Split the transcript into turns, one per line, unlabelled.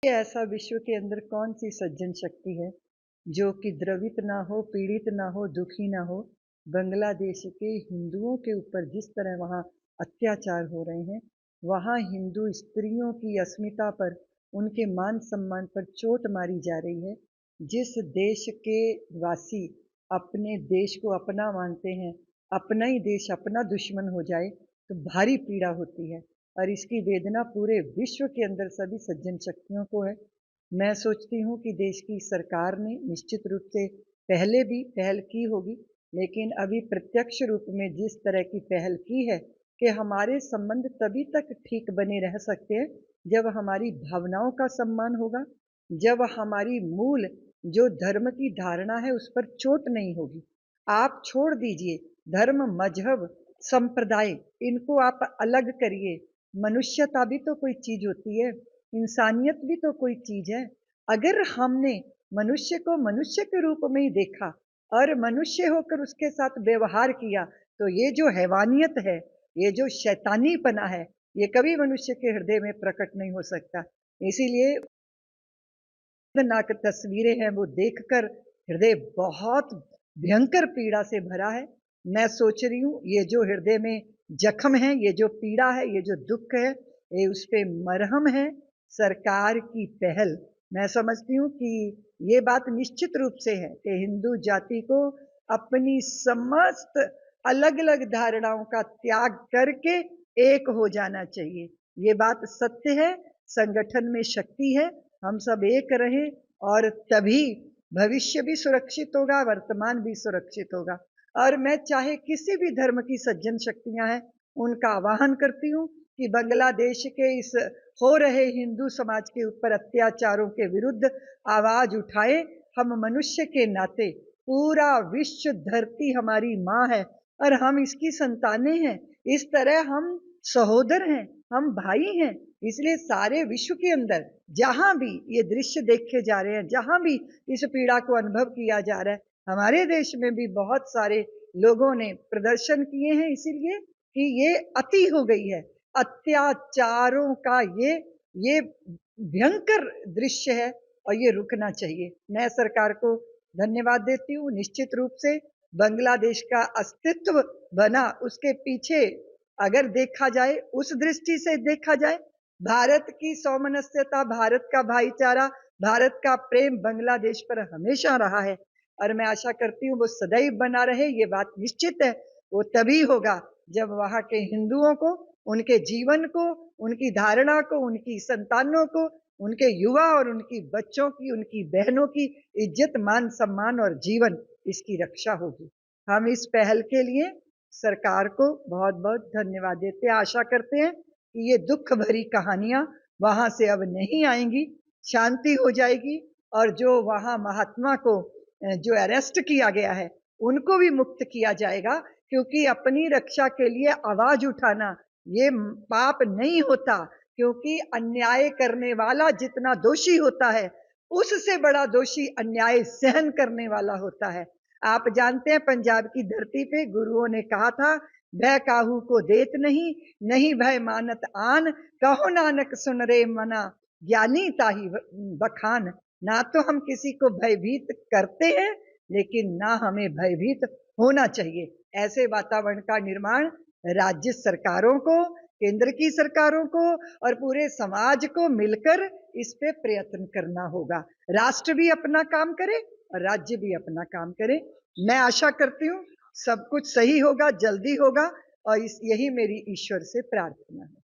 कि ऐसा विश्व के अंदर कौन सी सज्जन शक्ति है जो कि द्रवित ना हो, पीड़ित ना हो, दुखी ना हो। बांग्लादेश के हिंदुओं के ऊपर जिस तरह वहाँ अत्याचार हो रहे हैं, वहाँ हिंदू स्त्रियों की अस्मिता पर, उनके मान सम्मान पर चोट मारी जा रही है। जिस देश के वासी अपने देश को अपना मानते हैं, अपना ही देश अपना दुश्मन हो जाए तो भारी पीड़ा होती है। और इसकी वेदना पूरे विश्व के अंदर सभी सज्जन शक्तियों को है। मैं सोचती हूँ कि देश की सरकार ने निश्चित रूप से पहले भी पहल की होगी, लेकिन अभी प्रत्यक्ष रूप में जिस तरह की पहल की है कि हमारे संबंध तभी तक ठीक बने रह सकते हैं जब हमारी भावनाओं का सम्मान होगा, जब हमारी मूल जो धर्म की धारणा है उस पर चोट नहीं होगी। आप छोड़ दीजिए धर्म, मजहब, संप्रदाय, इनको आप अलग करिए। मनुष्यता भी तो कोई चीज होती है, इंसानियत भी तो कोई चीज है। अगर हमने मनुष्य को मनुष्य के रूप में ही देखा और मनुष्य होकर उसके साथ व्यवहार किया, तो ये जो हैवानियत है, ये जो शैतानीपना है, ये कभी मनुष्य के हृदय में प्रकट नहीं हो सकता। इसीलिए दर्दनाक तस्वीरें हैं वो देखकर हृदय बहुत भयंकर पीड़ा से भरा है। मैं सोच रही हूँ ये जो हृदय में जख्म है, ये जो पीड़ा है, ये जो दुख है, ये उस पे मरहम है सरकार की पहल। मैं समझती हूँ कि ये बात निश्चित रूप से है कि हिंदू जाति को अपनी समस्त अलग अलग धारणाओं का त्याग करके एक हो जाना चाहिए। ये बात सत्य है, संगठन में शक्ति है, हम सब एक रहें और तभी भविष्य भी सुरक्षित होगा, वर्तमान भी सुरक्षित होगा। और मैं चाहे किसी भी धर्म की सज्जन शक्तियां हैं, उनका आह्वान करती हूँ कि बांग्लादेश के इस हो रहे हिंदू समाज के ऊपर अत्याचारों के विरुद्ध आवाज उठाए। हम मनुष्य के नाते, पूरा विश्व धरती हमारी माँ है और हम इसकी संतानें हैं। इस तरह हम सहोदर हैं, हम भाई हैं। इसलिए सारे विश्व के अंदर जहां भी ये दृश्य देखे जा रहे हैं, जहां भी इस पीड़ा को अनुभव किया जा रहा है, हमारे देश में भी बहुत सारे लोगों ने प्रदर्शन किए हैं, इसीलिए कि ये अति हो गई है अत्याचारों का। ये भयंकर दृश्य है और ये रुकना चाहिए। मैं सरकार को धन्यवाद देती हूँ। निश्चित रूप से बांग्लादेश का अस्तित्व बना, उसके पीछे अगर देखा जाए, उस दृष्टि से देखा जाए, भारत की सौमनस्यता, भारत का भाईचारा, भारत का प्रेम बांग्लादेश पर हमेशा रहा है और मैं आशा करती हूँ वो सदैव बना रहे। ये बात निश्चित है, वो तभी होगा जब वहां के हिंदुओं को, उनके जीवन को, उनकी धारणा को, उनकी संतानों को, उनके युवा और उनकी बच्चों की, उनकी बहनों की इज्जत, मान सम्मान और जीवन, इसकी रक्षा होगी। हम इस पहल के लिए सरकार को बहुत बहुत धन्यवाद देते हैं। आशा करते हैं कि ये दुख भरी कहानियां वहां से अब नहीं आएंगी, शांति हो जाएगी और जो वहां महात्मा को जो अरेस्ट किया गया है उनको भी मुक्त किया जाएगा, क्योंकि अपनी रक्षा के लिए आवाज उठाना ये पाप नहीं होता। क्योंकि अन्याय करने वाला जितना दोषी होता है, उससे बड़ा दोषी अन्याय सहन करने वाला होता है। आप जानते हैं पंजाब की धरती पे गुरुओं ने कहा था, भय काहू को देत नहीं, नहीं भय मानत आन, कहो नानक सुन रे मना, ज्ञानी ताही बखान। ना तो हम किसी को भयभीत करते हैं, लेकिन ना हमें भयभीत होना चाहिए। ऐसे वातावरण का निर्माण राज्य सरकारों को, केंद्र की सरकारों को और पूरे समाज को मिलकर इस पे प्रयत्न करना होगा। राष्ट्र भी अपना काम करे और राज्य भी अपना काम करे। मैं आशा करती हूँ सब कुछ सही होगा, जल्दी होगा और यही मेरी ईश्वर से प्रार्थना है।